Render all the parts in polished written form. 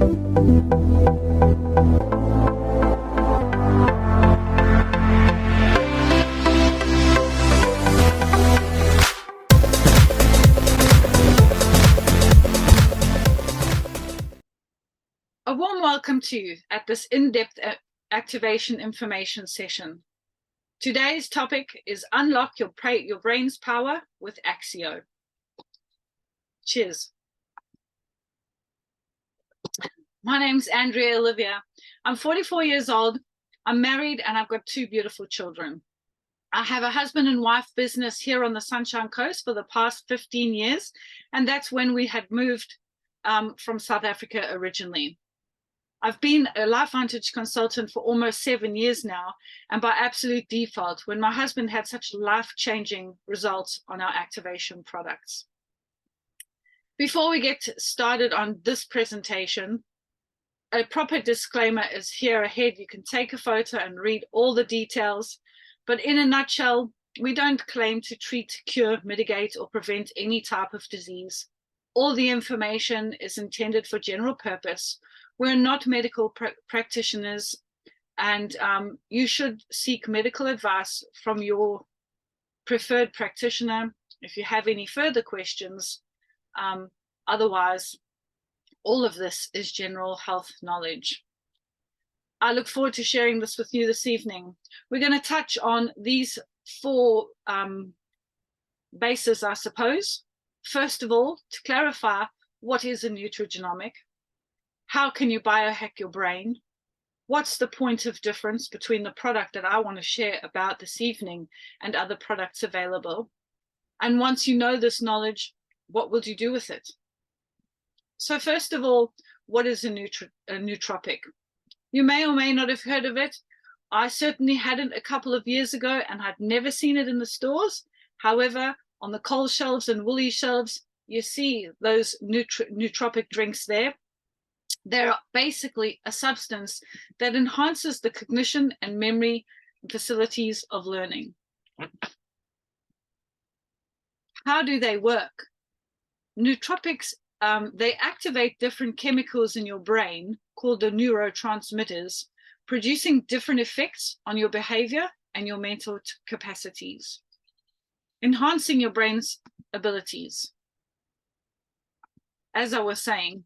A warm welcome to you at this in-depth activation information session. Today's topic is Unlock your brain's power with Axio. Cheers. My name's Andrea Olivia. I'm 44 years old. I'm married and I've got 2 beautiful children. I have a husband and wife business here on the Sunshine Coast for the past 15 years, and that's when we had moved from South Africa originally. I've been a LifeVantage consultant for almost 7 years now, and by absolute default, when my husband had such life-changing results on our activation products. Before we get started on this presentation, a proper disclaimer is here ahead. You can take a photo and read all the details, but in a nutshell, we don't claim to treat, cure, mitigate, or prevent any type of disease. All the information is intended for general purpose. We're not medical practitioners, and you should seek medical advice from your preferred practitioner if you have any further questions. Otherwise, all of this is general health knowledge. I look forward to sharing this with you this evening. We're going to touch on these 4 bases, I suppose. First of all, to clarify, what is a nutrigenomic? How can you biohack your brain? What's the point of difference between the product that I want to share about this evening and other products available? And once you know this knowledge, what will you do with it? So first of all, what is a nootropic? You may or may not have heard of it. I certainly hadn't a couple of years ago, and I'd never seen it in the stores. However, on the Coles shelves and Woolies shelves, you see those nootropic drinks there. They're basically a substance that enhances the cognition and memory facilities of learning. How do they work? Nootropics, they activate different chemicals in your brain called the neurotransmitters, producing different effects on your behavior and your mental capacities, enhancing your brain's abilities. As I was saying,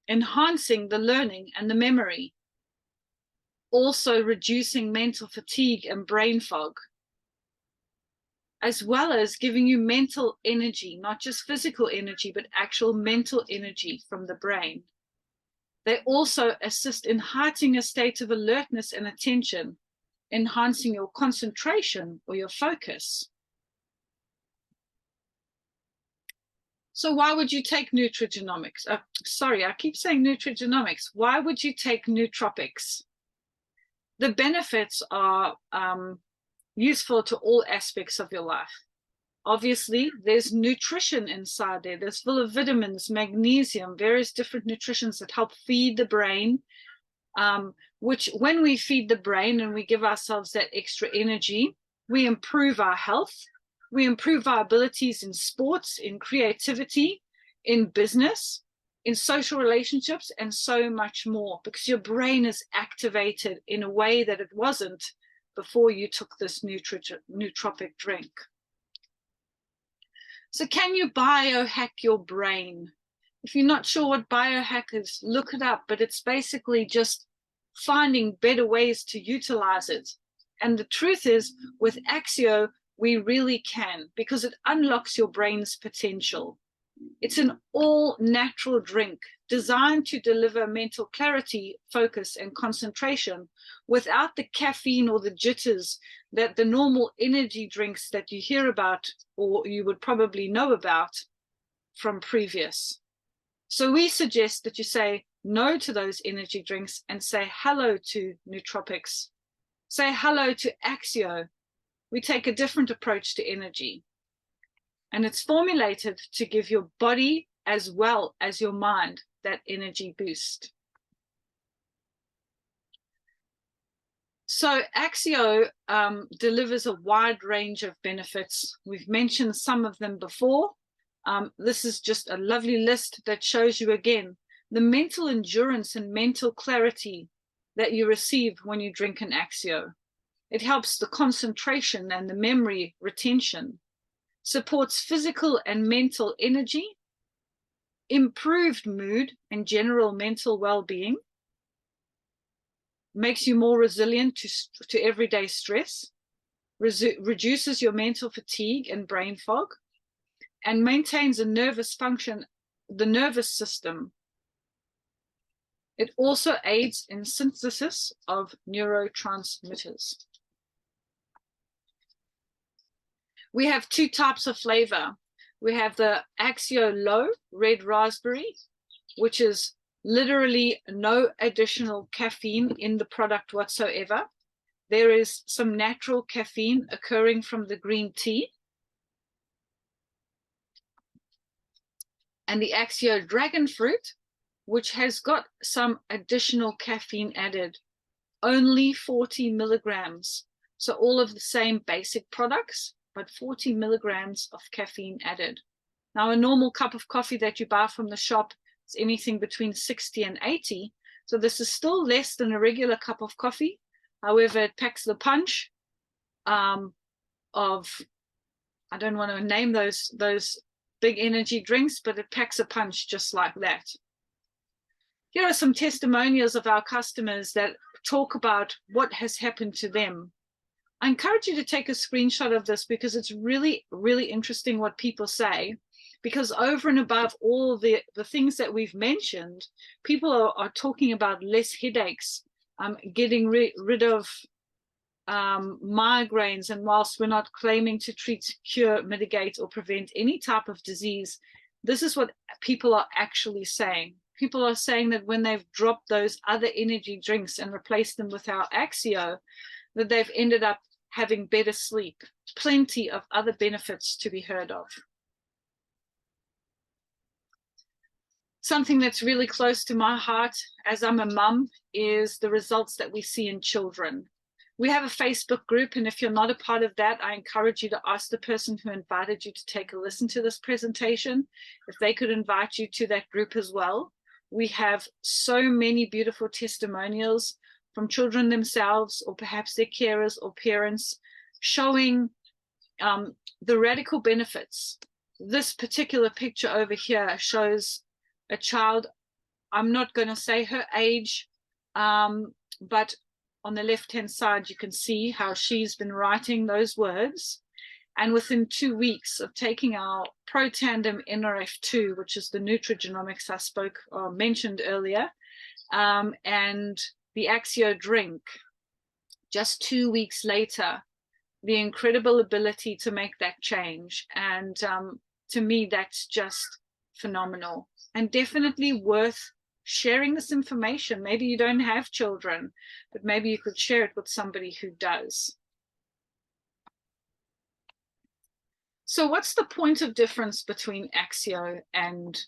enhancing the learning and the memory, also reducing mental fatigue and brain fog, as well as giving you mental energy, not just physical energy, but actual mental energy from the brain. They also assist in heightening a state of alertness and attention, enhancing your concentration or your focus. So why would you take nutrigenomics? Sorry, I keep saying nutrigenomics. Why would you take nootropics? The benefits are useful to all aspects of your life. Obviously, there's nutrition inside there. There's full of vitamins, magnesium, various different nutritions that help feed the brain, which when we feed the brain and we give ourselves that extra energy, we improve our health. We improve our abilities in sports, in creativity, in business, in social relationships, and so much more, because your brain is activated in a way that it wasn't before you took this nootropic drink. So can you biohack your brain? If you're not sure what biohack is, look it up, but it's basically just finding better ways to utilize it. And the truth is, with Axio, we really can, because it unlocks your brain's potential. It's an all-natural drink designed to deliver mental clarity, focus, and concentration without the caffeine or the jitters that the normal energy drinks that you hear about, or you would probably know about from previous. So we suggest that you say no to those energy drinks and say hello to nootropics. Say hello to Axio. We take a different approach to energy. And it's formulated to give your body as well as your mind that energy boost. So Axio delivers a wide range of benefits. We've mentioned some of them before. This is just a lovely list that shows you again the mental endurance and mental clarity that you receive when you drink an Axio. It helps the concentration and the memory retention, supports physical and mental energy, improved mood and general mental well-being, makes you more resilient to everyday stress, reduces your mental fatigue and brain fog, and maintains a nervous function, the nervous system. It also aids in synthesis of neurotransmitters. We have two types of flavor. We have the Axio Low Red Raspberry, which is literally no additional caffeine in the product whatsoever. There is some natural caffeine occurring from the green tea. And the Axio Dragon Fruit, which has got some additional caffeine added, only 40 milligrams. So all of the same basic products, but 40 milligrams of caffeine added. Now, a normal cup of coffee that you buy from the shop is anything between 60 and 80. So this is still less than a regular cup of coffee. However, it packs the punch of, I don't want to name those big energy drinks, but it packs a punch just like that. Here are some testimonials of our customers that talk about what has happened to them. I encourage you to take a screenshot of this because it's really, really interesting what people say. Because over and above all the things that we've mentioned, people are talking about less headaches, getting rid of migraines. And whilst we're not claiming to treat, cure, mitigate, or prevent any type of disease, this is what people are actually saying. People are saying that when they've dropped those other energy drinks and replaced them with our Axio, that they've ended up having better sleep. Plenty of other benefits to be heard of. Something that's really close to my heart as I'm a mum is the results that we see in children. We have a Facebook group, and if you're not a part of that, I encourage you to ask the person who invited you to take a listen to this presentation if they could invite you to that group as well. We have so many beautiful testimonials from children themselves, or perhaps their carers or parents, showing the radical benefits. This particular picture over here shows a child, I'm not going to say her age, but on the left-hand side, you can see how she's been writing those words. And within 2 weeks of taking our Protandim NRF2, which is the nutrigenomics I mentioned earlier, and the Axio drink, just 2 weeks later, the incredible ability to make that change. And to me, that's just phenomenal and definitely worth sharing this information. Maybe you don't have children, but maybe you could share it with somebody who does. So what's the point of difference between Axio and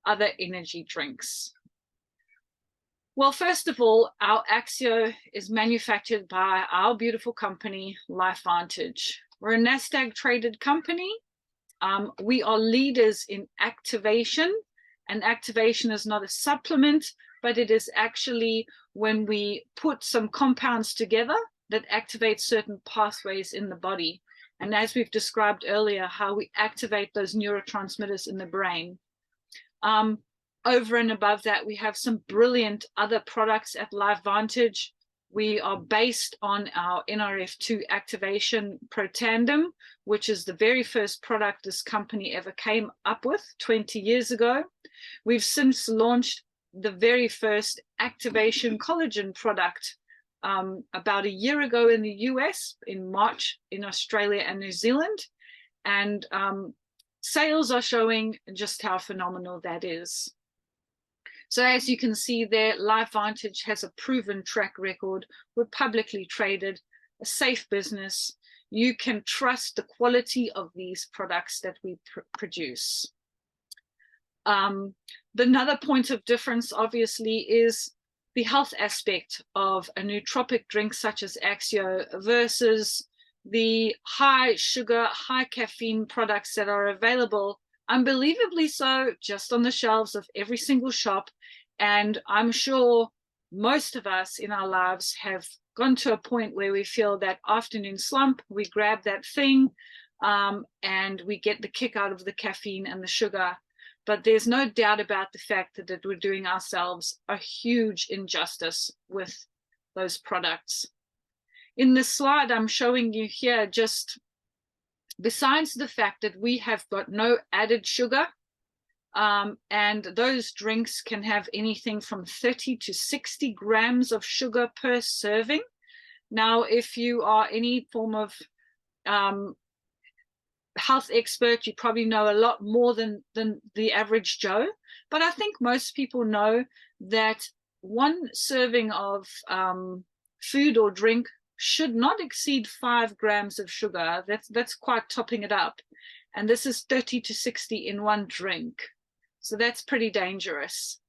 other energy drinks? Well, first of all, our Axio is manufactured by our beautiful company, LifeVantage. We're a NASDAQ traded company. We are leaders in activation, and activation is not a supplement, but it is actually when we put some compounds together that activate certain pathways in the body. And as we've described earlier, how we activate those neurotransmitters in the brain. Over and above that, we have some brilliant other products at LifeVantage. We are based on our NRF2 activation Protandim, which is the very first product this company ever came up with 20 years ago. We've since launched the very first activation collagen product about a year ago in the US, in March in Australia and New Zealand. And sales are showing just how phenomenal that is. So as you can see there, LifeVantage has a proven track record. We're publicly traded, a safe business. You can trust the quality of these products that we produce. Another point of difference, obviously, is the health aspect of a nootropic drink such as Axio versus the high sugar, high caffeine products that are available unbelievably so, just on the shelves of every single shop. And I'm sure most of us in our lives have gone to a point where we feel that afternoon slump, we grab that thing, and we get the kick out of the caffeine and the sugar. But there's no doubt about the fact that we're doing ourselves a huge injustice with those products. In this slide, I'm showing you here, just besides the fact that we have got no added sugar, and those drinks can have anything from 30 to 60 grams of sugar per serving. Now, if you are any form of health expert, you probably know a lot more than the average Joe. But I think most people know that one serving of food or drink should not exceed 5 grams of sugar. That's quite topping it up. And this is 30 to 60 in one drink. So that's pretty dangerous.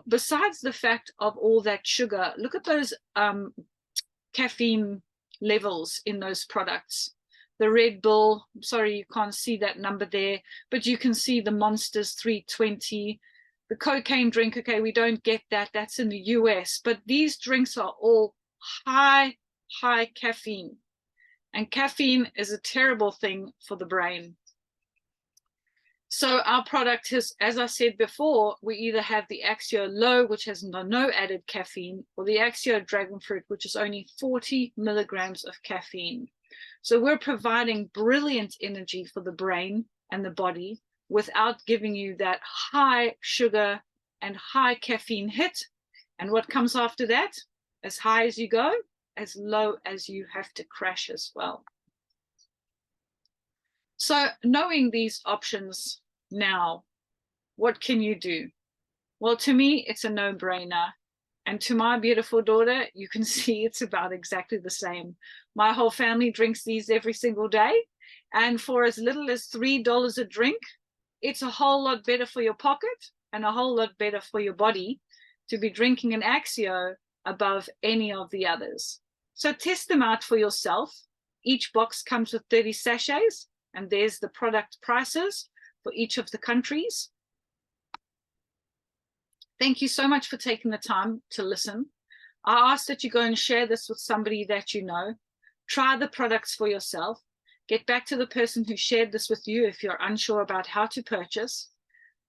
Besides the fact of all that sugar, look at those caffeine levels in those products. The Red Bull, sorry, you can't see that number there, but you can see the Monsters 320, the cocaine drink. Okay, we don't get that. That's in the US, but these drinks are all high caffeine. And caffeine is a terrible thing for the brain. So our product has, as I said before, we either have the Axio Low, which has no added caffeine, or the Axio Dragon Fruit, which is only 40 milligrams of caffeine. So we're providing brilliant energy for the brain and the body without giving you that high sugar and high caffeine hit. And what comes after that? As high as you go, as low as you have to crash as well. So knowing these options now, what can you do? Well, to me, it's a no-brainer. And to my beautiful daughter, you can see it's about exactly the same. My whole family drinks these every single day. And for as little as $3 a drink, it's a whole lot better for your pocket and a whole lot better for your body to be drinking an Axio above any of the others. So test them out for yourself. Each box comes with 30 sachets, and there's the product prices for each of the countries. Thank you so much for taking the time to listen. I ask that you go and share this with somebody that you know. Try the products for yourself. Get back to the person who shared this with you if you're unsure about how to purchase.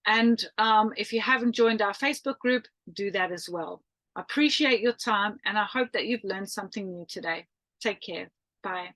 And if you haven't joined our Facebook group, do that as well. I appreciate your time, and I hope that you've learned something new today. Take care. Bye.